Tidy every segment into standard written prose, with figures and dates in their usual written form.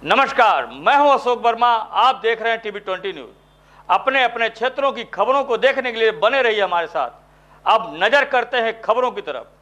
नमस्कार, मैं हूं अशोक वर्मा। आप देख रहे हैं टीवी 20 न्यूज। अपने अपने क्षेत्रों की खबरों को देखने के लिए बने रहिए हमारे साथ। अब नजर करते हैं खबरों की तरफ।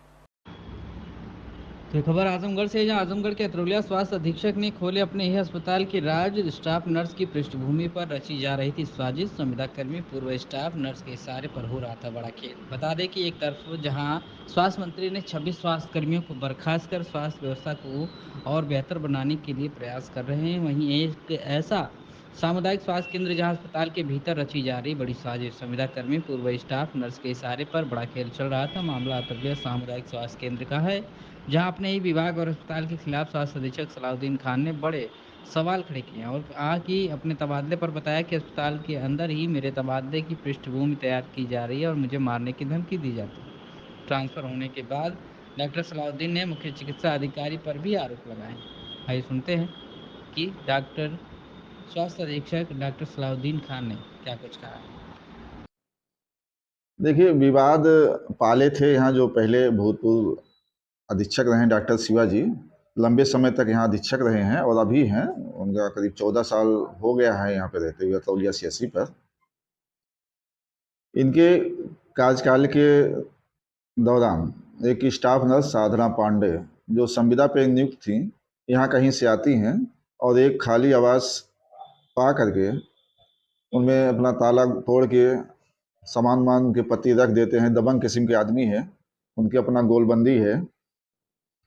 तो खबर आजमगढ़ से, जहां आजमगढ़ के अतरौलिया स्वास्थ्य अधीक्षक ने खोले अपने ही अस्पताल की राज। स्टाफ नर्स की पृष्ठभूमि पर रची जा रही थी साजिश। संविदाकर्मी पूर्व स्टाफ नर्स के इशारे पर हो रहा था बड़ा खेल। बता दें कि एक तरफ जहां स्वास्थ्य मंत्री ने 26 स्वास्थ्य कर्मियों को बर्खास्त कर स्वास्थ्य व्यवस्था को और बेहतर बनाने के लिए प्रयास कर रहे हैं, वहीं एक ऐसा सामुदायिक स्वास्थ्य केंद्र जहां अस्पताल के भीतर रची जा रही बड़ी साजिश। संविदाकर्मी पूर्व स्टाफ नर्स के इशारे पर बड़ा खेल चल रहा था। मामला अतरौलिया सामुदायिक स्वास्थ्य केंद्र का है, जहां अपने ही विभाग और अस्पताल के खिलाफ स्वास्थ्य अधीक्षक सलाउद्दीन खान ने बड़े सवाल खड़े किए और कहा कि अपने तबादले पर बताया कि अस्पताल के अंदर ही मेरे तबादले की पृष्ठभूमि तैयार की जा रही है और मुझे मारने की धमकी दी जाती है। ट्रांसफर होने के बाद डॉक्टर सलाउद्दीन ने मुख्य चिकित्सा अधिकारी पर भी आरोप लगाए। आइए सुनते हैं कि डॉक्टर स्वास्थ्य अधीक्षक डॉक्टर सलाउद्दीन खान ने क्या कुछ कहा। देखिए, विवाद पाले थे यहाँ जो पहले भूतपूर्व अधीक्षक रहे हैं डॉक्टर शिवाजी, लंबे समय तक यहाँ अधीक्षक रहे हैं और अभी हैं। उनका करीब 14 साल हो गया है यहाँ पे रहते हुए अतरौलिया सीएससी पर। इनके कार्यकाल के दौरान एक स्टाफ नर्स साधना पांडे, जो संविदा पे नियुक्त थी, यहाँ कहीं से आती हैं और एक खाली आवास पा करके उनमें अपना ताला तोड़ के सामान मान के पत्ती रख देते हैं। दबंग किस्म के आदमी है, उनकी अपना गोलबंदी है,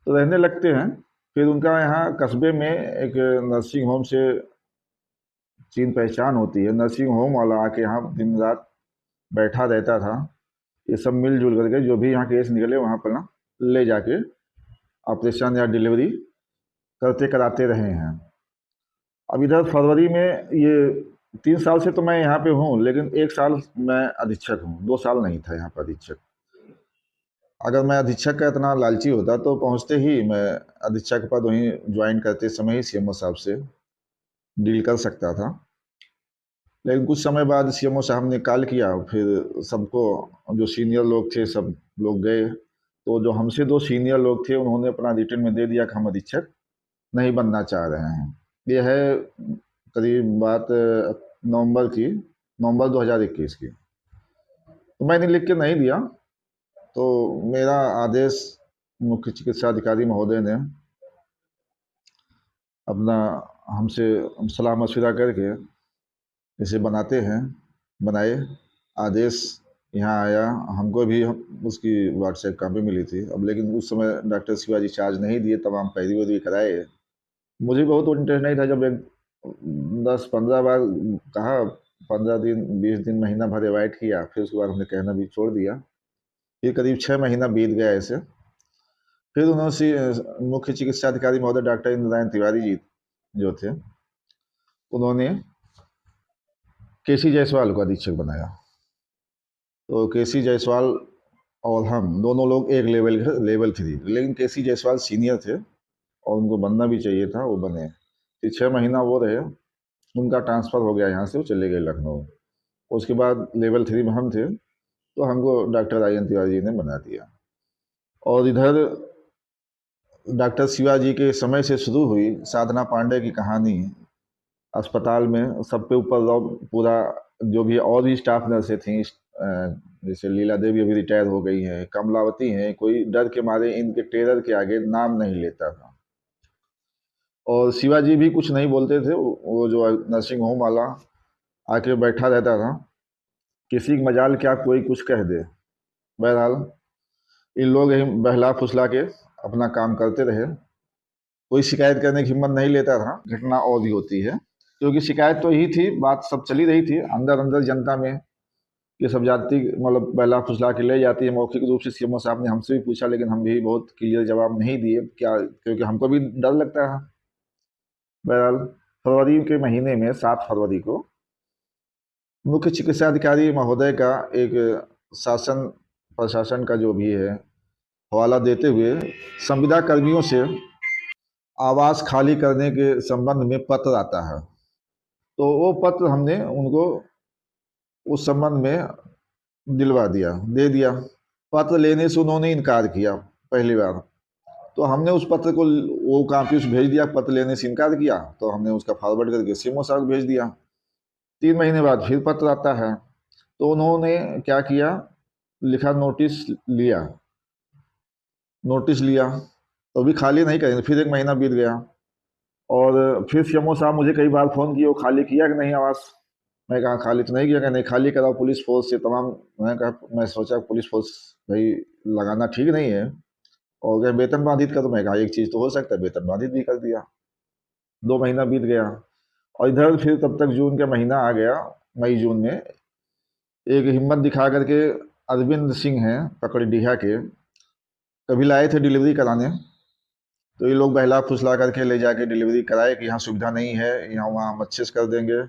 तो रहने लगते हैं। फिर उनका यहाँ कस्बे में एक नर्सिंग होम से चीन पहचान होती है। नर्सिंग होम वाला आके यहाँ दिन रात बैठा रहता था। ये सब मिलजुल करके जो भी यहाँ केस निकले वहाँ पर ना ले जाके ऑपरेशन या डिलीवरी करते कराते रहे हैं। अब इधर फरवरी में ये 3 साल से तो मैं यहाँ पे हूँ, लेकिन 1 साल मैं अधीक्षक हूँ, 2 साल नहीं था यहाँ पर अधीक्षक। अगर मैं अधीक्षक का इतना लालची होता तो पहुँचते ही मैं अधीक्षक पद वहीं ज्वाइन करते समय ही सीएमओ साहब से डील कर सकता था। लेकिन कुछ समय बाद सीएमओ साहब ने कॉल किया, फिर सबको, जो सीनियर लोग थे सब लोग गए, तो जो हमसे 2 सीनियर लोग थे उन्होंने अपना रिटर्न में दे दिया कि हम अधीक्षक नहीं बनना चाह रहे हैं। ये है करीब बात नवंबर 2021 की। तो मैंने लिख के नहीं दिया, तो मेरा आदेश मुख्य चिकित्सा अधिकारी महोदय ने अपना हमसे सलाह मशविरा करके इसे बनाए। आदेश यहाँ आया, हमको भी उसकी व्हाट्सएप कॉपी मिली थी। अब लेकिन उस समय डॉक्टर शिवाजी चार्ज नहीं दिए, तमाम पैरवी वैरवी कराए। मुझे बहुत इंटरेस्ट नहीं था। जब एक 10-15 बार कहा, 15 दिन 20 दिन महीना भर अवॉइड किया, फिर उसके बाद हमने कहना भी छोड़ दिया। फिर करीब 6 महीना बीत गया ऐसे। फिर उन्होंने मुख्य चिकित्सा अधिकारी महोदय डॉक्टर इंद्रनारायण तिवारी जी जो थे, उन्होंने केसी जायसवाल को अधीक्षक बनाया। तो केसी जायसवाल और हम दोनों लोग एक लेवल 3, लेकिन केसी जायसवाल सीनियर थे और उनको बनना भी चाहिए था, वो बने। फिर 6 महीना वो रहे, उनका ट्रांसफ़र हो गया यहाँ से, वो चले गए लखनऊ। उसके बाद लेवल 3 में हम थे, तो हमको doctor I N Tiwari ji ने बना दिया। और इधर डॉक्टर शिवाजी के समय से शुरू हुई साधना पांडे की कहानी। अस्पताल में सबके ऊपर पूरा, जो भी और भी स्टाफ नर्सें थीं, जैसे लीला देवी अभी रिटायर हो गई हैं, कमलावती हैं, कोई डर के मारे इनके टेरर के आगे नाम नहीं लेता था। और शिवाजी भी कुछ नहीं बोलते थे। वो जो नर्सिंग होम वाला आके बैठा रहता था, किसी की मजाल क्या कोई कुछ कह दे। बहरहाल इन लोग यही बहला फुसला के अपना काम करते रहे। कोई शिकायत करने की हिम्मत नहीं लेता था। घटना और भी होती है, क्योंकि शिकायत तो यही थी, बात सब चली रही थी अंदर अंदर जनता में, ये सब जाति मतलब बहला फुसला के ले जाती है। मौखिक रूप से सीएमओ साहब ने हमसे भी पूछा, लेकिन हम भी बहुत क्लियर जवाब नहीं दिए, क्या, क्योंकि हमको भी डर लगता है। बहरहाल फरवरी के महीने में 7 फरवरी को मुख्य चिकित्सा अधिकारी महोदय का एक शासन प्रशासन का जो भी है हवाला देते हुए संविदा कर्मियों से आवास खाली करने के संबंध में पत्र आता है। तो वो पत्र हमने उनको उस संबंध में दे दिया। पत्र लेने से उन्होंने इनकार किया पहली बार। तो हमने उस पत्र को, वो कापी उस भेज दिया, पत्र लेने से इनकार किया, तो हमने उसका फॉरवर्ड करके सीएमओ साहब को भेज दिया। 3 महीने बाद फिर पत्र आता है, तो उन्होंने क्या किया, लिखा नोटिस लिया, तो अभी खाली नहीं करेंगे। फिर 1 महीना बीत गया और फिर सीएमओ साहब मुझे कई बार फ़ोन किए, वो खाली किया कि नहीं आवास। मैं कहा खाली तो नहीं किया, नहीं खाली कराओ पुलिस फोर्स से तमाम। मैं सोचा पुलिस फोर्स भाई लगाना ठीक नहीं है, और अगर वेतन बाधित का, तो मैं कहा एक चीज़ तो हो सकता है, वेतन बाधित भी कर दिया। 2 महीना बीत गया और इधर फिर तब तक जून का महीना आ गया। मई जून में एक हिम्मत दिखा करके अरविंद सिंह हैं पकड़डीहा के, कभी लाए थे डिलीवरी कराने, तो ये लोग बहला फुसला करके ले जाके डिलीवरी कराए कि यहाँ सुविधा नहीं है, यहाँ वहाँ हम अच्छे से कर देंगे।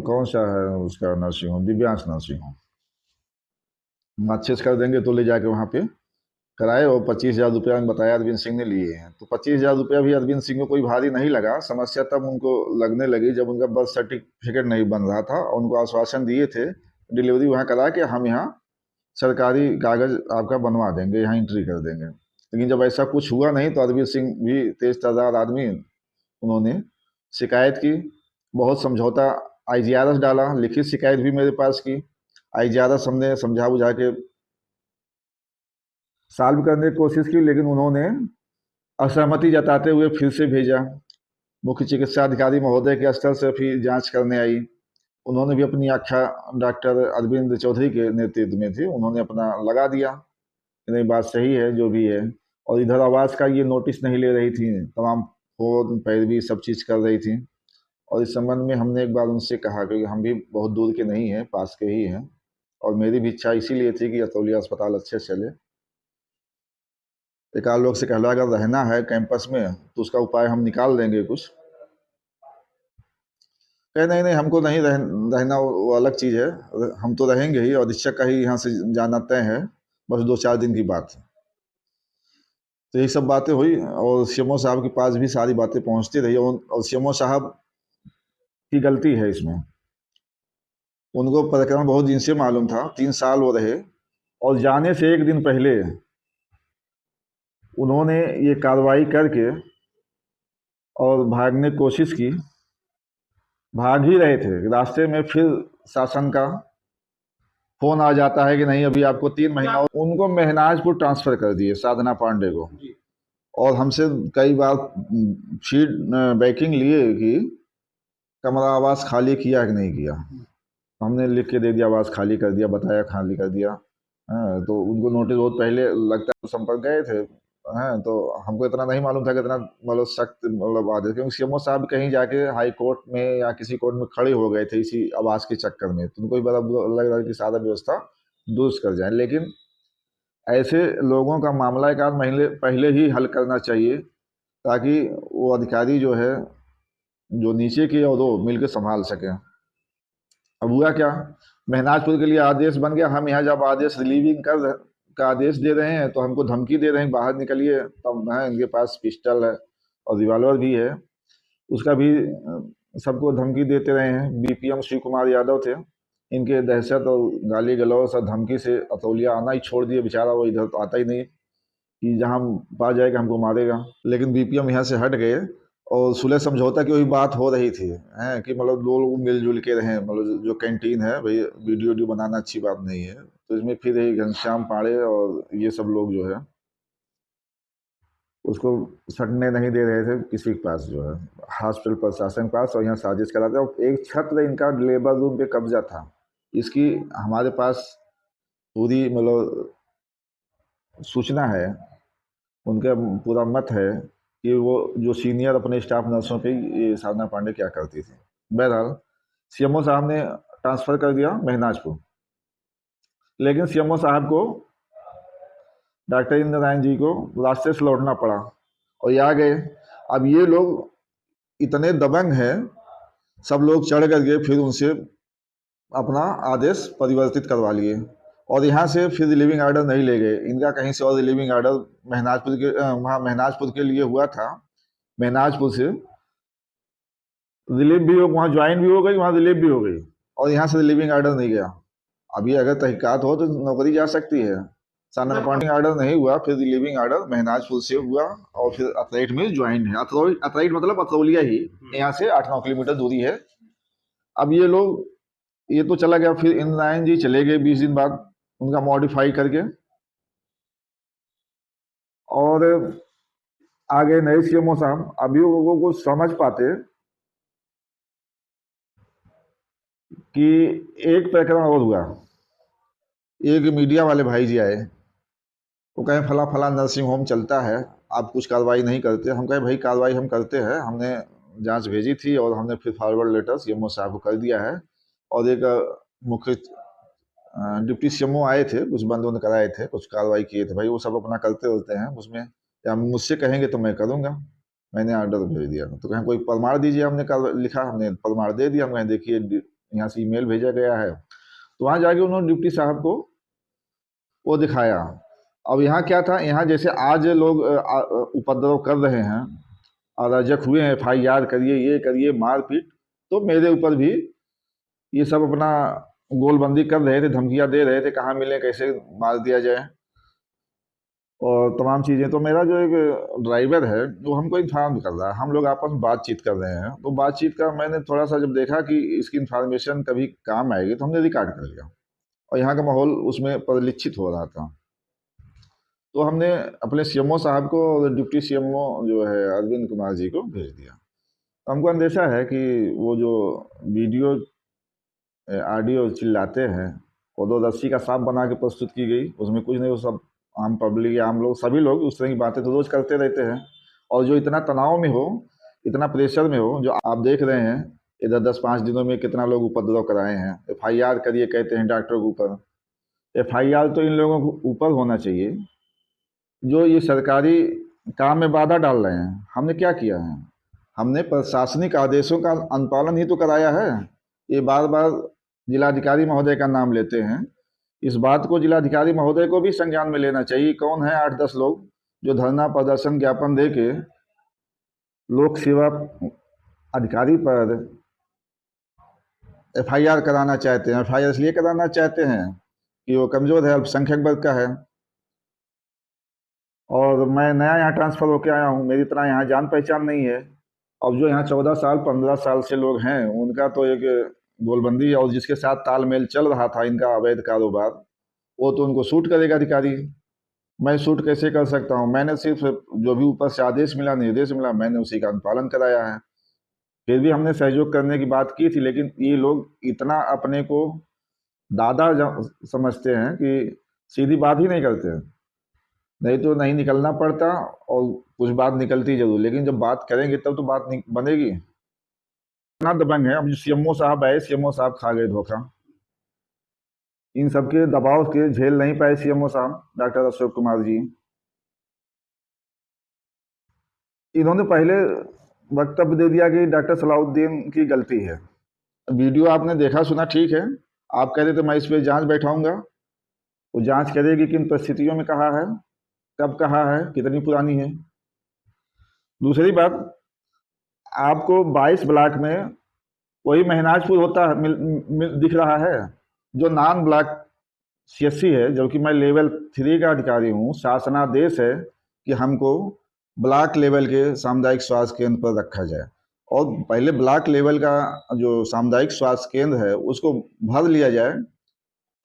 कौन सा है उसका nursing home, Divyansh nursing home, अच्छे से कर देंगे, तो ले जाके वहाँ पे कराए और 25,000 रुपया बताया अरविंद सिंह ने लिए हैं। तो 25,000 रुपया भी अरविंद सिंह को कोई भारी नहीं लगा। समस्या तब उनको लगने लगी जब उनका बर्थ सर्टिफिकेट नहीं बन रहा था, और उनको आश्वासन दिए थे डिलीवरी वहाँ करा के हम यहाँ सरकारी कागज आपका बनवा देंगे, यहाँ एंट्री कर देंगे। लेकिन जब ऐसा कुछ हुआ नहीं, तो अरविंद सिंह भी तेज तर्रार आदमी, उन्होंने शिकायत की, बहुत समझौता, IGRS डाला, लिखित शिकायत भी मेरे पास की। IGRS हमने समझा बुझा के सॉल्व करने की कोशिश की, लेकिन उन्होंने असहमति जताते हुए फिर से भेजा। मुख्य चिकित्सा अधिकारी महोदय के स्तर से फिर जांच करने आई। उन्होंने भी अपनी आख्या डॉक्टर अरविंद चौधरी के नेतृत्व में थी, उन्होंने अपना लगा दिया, नहीं बात सही है जो भी है। और इधर आवास का ये नोटिस नहीं ले रही थी, तमाम फोन पैरवी सब चीज़ कर रही थी। और इस संबंध में हमने एक बार उनसे कहा, क्योंकि हम भी बहुत दूर के नहीं हैं, पास के ही हैं, और मेरी भी इच्छा इसीलिए थी कि अतौलिया अस्पताल अच्छे से चले। एक आध लोग से कहला, अगर रहना है कैंपस में तो उसका उपाय हम निकाल देंगे कुछ। कहे नहीं हमको नहीं रहना, वो अलग चीज़ है, हम तो रहेंगे ही, और अधीक्षक का ही यहाँ से जाना तय है, बस 2-4 दिन की बात है। तो यही सब बातें हुई और सीएमओ साहब के पास भी सारी बातें पहुँचती रही, और सीएमओ साहब की गलती है इसमें। उनको प्रकरण बहुत दिन से मालूम था, 3 साल वो रहे, और जाने से 1 दिन पहले उन्होंने ये कार्रवाई करके और भागने की कोशिश की। भाग ही रहे थे, रास्ते में फिर शासन का फोन आ जाता है कि नहीं अभी आपको 3 महीना, उनको महनाजपुर ट्रांसफर कर दिए, साधना पांडे को। और हमसे कई बार बैकिंग लिए कि कमरा आवास खाली किया कि नहीं किया। हमने लिख के दे दिया, आवास खाली कर दिया, बताया खाली कर दिया। हाँ, तो उनको नोटिस बहुत पहले लगता है, संपर्क गए थे। हाँ, तो हमको इतना नहीं मालूम था कि इतना मतलब सख्त मतलब आदेश, क्योंकि सीएमओ साहब कहीं जाके हाई कोर्ट में या किसी कोर्ट में खड़े हो गए थे इसी आवास के चक्कर में, तो उनको भी बड़ा लग रहा है कि सारा व्यवस्था दुरुस्त कर जाए। लेकिन ऐसे लोगों का मामला 1 आध महीने पहले ही हल करना चाहिए, ताकि वो अधिकारी जो है, जो नीचे के और वो मिलकर संभाल सकें। अब हुआ क्या, महनाजपुर के लिए आदेश बन गया। हम यहाँ जब आदेश रिलीविंग का आदेश दे रहे हैं, तो हमको धमकी दे रहे हैं बाहर निकलिए। तब है इनके पास पिस्टल है और रिवॉल्वर भी है, उसका भी सबको धमकी देते रहे हैं। बीपीएम शिव कुमार यादव थे, इनके दहशत और गाली गलौज और धमकी से अतौलिया आना ही छोड़ दिए। बेचारा वो इधर तो आता ही नहीं कि जहाँ पा जाएगा हमको मारेगा। लेकिन बीपीएम यहाँ से हट गए और सुलह समझौता की वही बात हो रही थी, हैं कि मतलब 2 लोग मिलजुल के रहें। मतलब जो कैंटीन है भाई, वीडियो बनाना अच्छी बात नहीं है, तो इसमें फिर यही घनश्याम पांडे और ये सब लोग जो है उसको सटने नहीं दे रहे थे किसी के पास, जो है हॉस्पिटल प्रशासन के पास, और यहाँ साजिश कराते। और एक छत्र इनका लेबर रूम पे कब्जा था, इसकी हमारे पास पूरी मतलब सूचना है। उनका पूरा मत है कि वो जो सीनियर अपने स्टाफ नर्सों पे ये साधना पांडे क्या करती थी। बहरहाल सीएमओ साहब ने ट्रांसफ़र कर दिया महनाजपुर, लेकिन सीएमओ साहब को, डॉक्टर इंद्र नारायण जी को रास्ते से लौटना पड़ा और ये आ गए। अब ये लोग इतने दबंग हैं, सब लोग चढ़ करके फिर उनसे अपना आदेश परिवर्तित करवा लिए, और यहाँ से फिर रिलीविंग ऑर्डर नहीं ले गए। इनका कहीं से और रिलीविंग ऑर्डर महनाजपुर के वहाँ महनाजपुर के लिए हुआ था, महनाजपुर से रिलीव भी हो, वहाँ ज्वाइन भी हो गई, वहाँ रिलीव भी हो गई, और यहाँ से रिलीविंग ऑर्डर नहीं गया। अभी अगर तहकीकात हो तो नौकरी जा सकती है, साना अपॉइंटिंग ऑर्डर नहीं हुआ, फिर रिलीविंग ऑर्डर महनाजपुर से हुआ और फिर अतराइट में ज्वाइन है। अतराइट मतलब अतरौलिया ही, यहाँ से 8-9 किलोमीटर दूरी है। अब ये लोग, ये तो चला गया, फिर इंद्रायण जी चले गए 20 दिन बाद उनका मॉडिफाई करके, और आगे नए सीएमओ साहब। अभी वो लोगों को समझ पाते कि एक प्रकरण और हुआ। एक मीडिया वाले भाई जी आए, वो कहें फला फला नर्सिंग होम चलता है, आप कुछ कार्रवाई नहीं करते। हम कहे भाई कार्रवाई हम करते हैं, हमने जांच भेजी थी और हमने फिर फॉरवर्ड लेटर सीएमओ साहब को कर दिया है। और एक मुख्य डिप्टी सीएमओ आए थे, कुछ बंद बंद कराए थे, कुछ कार्रवाई किए थे। भाई वो सब अपना करते रहते हैं उसमें, या मुझसे कहेंगे तो मैं करूँगा, मैंने ऑर्डर भेज दिया। तो कहें कोई प्रमाण दीजिए, हमने लिखा, हमने प्रमाण दे दिया। हम कहें देखिए यहाँ से ईमेल भेजा गया है। तो वहाँ जाके उन्होंने डिप्टी साहब को वो दिखाया। अब यहाँ क्या था, यहाँ जैसे आज लोग उपद्रव कर रहे हैं, अराजक हुए हैं, FIR करिए, ये करिए, मारपीट, तो मेरे ऊपर भी ये सब अपना गोलबंदी कर रहे थे, धमकियां दे रहे थे, कहाँ मिले, कैसे मार दिया जाए और तमाम चीज़ें। तो मेरा जो एक ड्राइवर है वो हमको इन्फॉर्म कर रहा है, हम लोग आपस में बातचीत कर रहे हैं। तो बातचीत का मैंने थोड़ा सा जब देखा कि इसकी इन्फॉर्मेशन कभी काम आएगी, तो हमने रिकॉर्ड कर लिया और यहाँ का माहौल उसमें परिलक्षित हो रहा था। तो हमने अपने सीएमओ साहब को और डिप्टी सीएमओ जो है अरविंद कुमार जी को भेज दिया। तो हमको अंदेशा है कि वो जो वीडियो ऑडियो चिल्लाते हैं, वो तो रस्सी का सांप बना के प्रस्तुत की गई, उसमें कुछ नहीं। वो सब आम पब्लिक, आम लोग, सभी लोग उस तरह की बातें तो रोज करते रहते हैं। और जो इतना तनाव में हो, इतना प्रेशर में हो, जो आप देख रहे हैं इधर 10-5 दिनों में कितना लोग उपद्रव कराए हैं। FIR करिए कहते हैं डॉक्टर के ऊपर। FIR तो इन लोगों के ऊपर होना चाहिए जो ये सरकारी काम में बाधा डाल रहे हैं। हमने क्या किया है? हमने प्रशासनिक आदेशों का अनुपालन ही तो कराया है। ये बार बार जिलाधिकारी महोदय का नाम लेते हैं, इस बात को जिलाधिकारी महोदय को भी संज्ञान में लेना चाहिए। कौन है 8-10 लोग जो धरना प्रदर्शन ज्ञापन दे के लोक सेवा अधिकारी पर FIR कराना चाहते हैं। FIR इसलिए कराना चाहते हैं कि वो कमजोर है, अल्पसंख्यक वर्ग का है, और मैं नया यहाँ ट्रांसफ़र होकर आया हूँ, मेरी तरह यहाँ जान पहचान नहीं है। अब जो यहाँ 14 साल 15 साल से लोग हैं, उनका तो एक गोलबंदी, और जिसके साथ तालमेल चल रहा था इनका अवैध कारोबार, वो तो उनको शूट करेगा अधिकारी। मैं शूट कैसे कर सकता हूँ? मैंने सिर्फ जो भी ऊपर से आदेश मिला, निर्देश मिला, मैंने उसी का अनुपालन कराया है। फिर भी हमने सहयोग करने की बात की थी, लेकिन ये लोग इतना अपने को दादा समझते हैं कि सीधी बात ही नहीं करते। नहीं तो नहीं निकलना पड़ता, और कुछ बात निकलती जरूर, लेकिन जब बात करेंगे तब तो बात बनेगी। इतना दबंग है। अब जो सीएमओ साहब आए, सीएमओ साहब खा गए धोखा। इन सबके दबाव के झेल नहीं पाए सीएमओ साहब, डॉक्टर अशोक कुमार जी। इन्होंने पहले वक्तव्य दे दिया कि डॉक्टर सलाउद्दीन की गलती है। वीडियो आपने देखा सुना, ठीक है, आप कह रहे थे मैं इस पर जांच बैठाऊंगा। वो जांच करेगी किन परिस्थितियों में कहा है, कब कहा है, कितनी पुरानी है। दूसरी बात, आपको 22 ब्लॉक में वही महनाजपुर होता है, दिख रहा है जो नॉन ब्लॉक CSC है, जबकि मैं लेवल 3 का अधिकारी हूँ। शासनादेश है कि हमको ब्लॉक लेवल के सामुदायिक स्वास्थ्य केंद्र पर रखा जाए, और पहले ब्लॉक लेवल का जो सामुदायिक स्वास्थ्य केंद्र है उसको भर लिया जाए,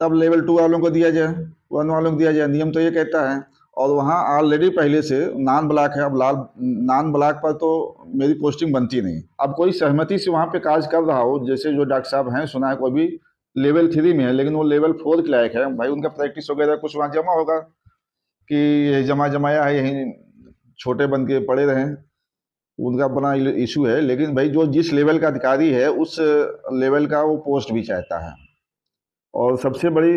तब लेवल 2 वालों को दिया जाए, 1 वालों को दिया जाए। नियम तो ये कहता है। और वहाँ ऑलरेडी पहले से नॉन ब्लॉक है। अब नॉन ब्लॉक पर तो मेरी पोस्टिंग बनती नहीं। अब कोई सहमति से वहाँ पे कार्य कर रहा हो, जैसे जो डॉक्टर साहब हैं, सुना है कोई भी लेवल 3 में है, लेकिन वो लेवल 4 के लायक है। भाई उनका प्रैक्टिस वगैरह कुछ वहाँ जमा होगा कि ये जमाया है, यहीं छोटे बन के पड़े रहें, उनका बना इशू है। लेकिन भाई जो जिस लेवल का अधिकारी है, उस लेवल का वो पोस्ट भी चाहता है। और सबसे बड़ी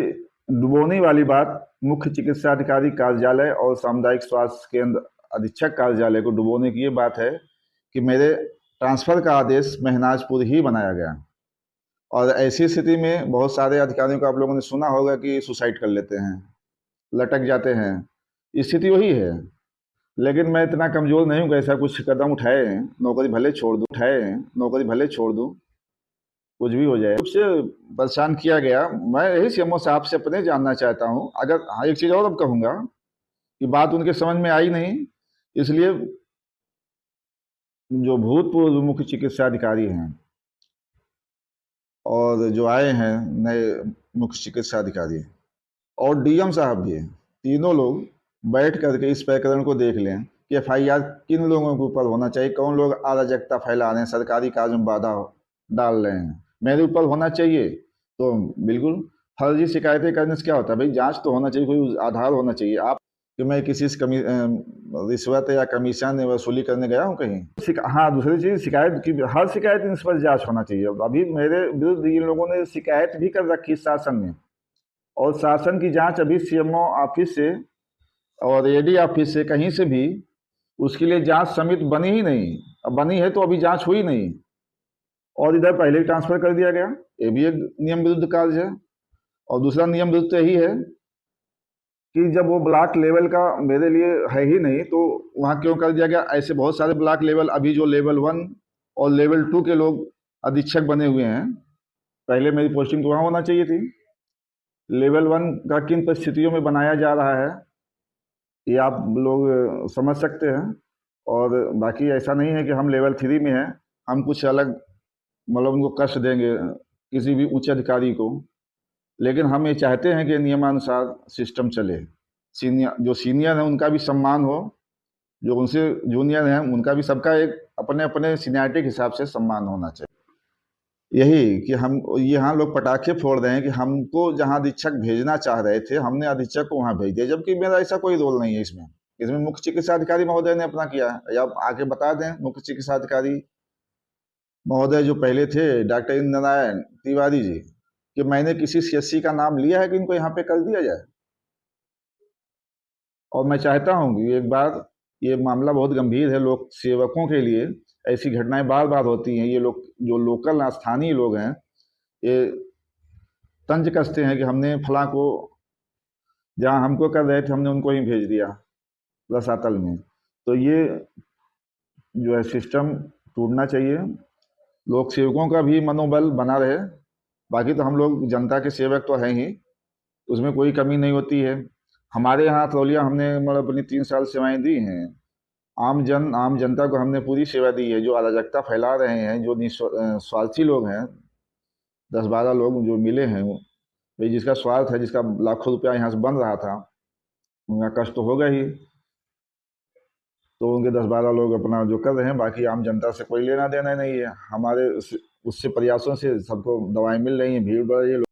डुबोनी वाली बात, मुख्य चिकित्सा अधिकारी कार्यालय और सामुदायिक स्वास्थ्य केंद्र अधीक्षक कार्यालय को डुबोने की ये बात है कि मेरे ट्रांसफ़र का आदेश महनाजपुर ही बनाया गया। और ऐसी स्थिति में बहुत सारे अधिकारियों को आप लोगों ने सुना होगा कि सुसाइड कर लेते हैं, लटक जाते हैं। स्थिति वही है। लेकिन मैं इतना कमज़ोर नहीं हूँ कि ऐसा कुछ कदम उठाए, नौकरी भले छोड़ दूँ, कुछ भी हो जाए। उससे परेशान किया गया। मैं यही सीएमओ साहब से अपने जानना चाहता हूँ। अगर हाँ, एक चीज़ और अब कहूँगा कि बात उनके समझ में आई नहीं, इसलिए जो भूतपूर्व मुख्य चिकित्सा अधिकारी हैं और जो आए हैं नए मुख्य चिकित्सा अधिकारी और डीएम साहब भी हैं, तीनों लोग बैठ करके इस प्रकरण को देख लें कि एफआईआर किन लोगों के ऊपर होना चाहिए, कौन लोग अराजकता फैला रहे हैं, सरकारी कार्य में बाधा डाल रहे हैं, मेरे ऊपर होना चाहिए। तो बिल्कुल फर्जी शिकायतें करने से क्या होता है भाई, जांच तो होना चाहिए, कोई आधार होना चाहिए। आप कि मैं किसी से रिश्वत या कमीशन वसूली करने गया हूँ कहीं। हाँ, दूसरी चीज़ शिकायत की, हर शिकायत इन पर जांच होना चाहिए। अभी मेरे विरुद्ध इन लोगों ने शिकायत भी कर रखी शासन में, और शासन की जांच अभी सीएमओ ऑफिस से और एडी ऑफिस से कहीं से भी उसके लिए जांच समिति बनी ही नहीं। अब बनी है तो अभी जांच हुई नहीं, और इधर पहले ही ट्रांसफर कर दिया गया। ये भी एक नियम विरुद्ध कार्य है। और दूसरा नियम विरुद्ध तो यही है कि जब वो ब्लॉक लेवल का मेरे लिए है ही नहीं तो वहाँ क्यों कर दिया गया। ऐसे बहुत सारे ब्लॉक लेवल अभी जो लेवल 1 और लेवल 2 के लोग अधीक्षक बने हुए हैं, पहले मेरी पोस्टिंग तो वहाँ होना चाहिए थी। लेवल 1 का किन परिस्थितियों में बनाया जा रहा है ये आप लोग समझ सकते हैं। और बाकी ऐसा नहीं है कि हम लेवल 3 में हैं, हम कुछ अलग मतलब उनको कष्ट देंगे किसी भी उच्च अधिकारी को। लेकिन हम ये चाहते हैं कि नियमानुसार सिस्टम चले। जो सीनियर हैं उनका भी सम्मान हो, जो उनसे जूनियर हैं उनका भी, सबका एक अपने अपने सीनियरिटी के हिसाब से सम्मान होना चाहिए। यही कि हम यहाँ लोग पटाखे फोड़ रहे हैं कि हमको जहाँ अधीक्षक भेजना चाह रहे थे हमने अधीक्षक को वहाँ भेज दिया, जबकि मेरा ऐसा कोई रोल नहीं है इसमें। इसमें मुख्य चिकित्सा अधिकारी महोदय ने अपना किया है। या आप आके बता दें मुख्य चिकित्सा अधिकारी महोदय जो पहले थे डॉक्टर इंद्र नारायण तिवारी जी, कि मैंने किसी सीएससी का नाम लिया है कि इनको यहाँ पे कर दिया जाए। और मैं चाहता हूँ कि एक बार, ये मामला बहुत गंभीर है, लोक सेवकों के लिए ऐसी घटनाएं बार बार होती हैं। ये लोग जो लोकल स्थानीय लोग हैं ये तंज कसते हैं कि हमने फलां को, जहाँ हमको कर रहे थे हमने उनको ही भेज दिया रसातल में। तो ये जो है सिस्टम टूटना चाहिए। लोक सेवकों का भी मनोबल बना रहे। बाकी तो हम लोग जनता के सेवक तो हैं ही, उसमें कोई कमी नहीं होती है। हमारे यहाँ तौलिया हमने मतलब अपनी 3 साल सेवाएं दी हैं। आम जनता को हमने पूरी सेवा दी है। जो अराजकता फैला रहे हैं, जो स्वार्थी लोग हैं, 10-12 लोग जो मिले हैं, भाई जिसका स्वार्थ है, जिसका लाखों रुपया यहाँ से बन रहा था, उनका कष्ट तो होगा ही। तो उनके 10-12 लोग अपना जो कर रहे हैं, बाकी आम जनता से कोई लेना देना नहीं है। हमारे उससे प्रयासों से सबको दवाएं मिल रही हैं, भीड़ बढ़ रही है।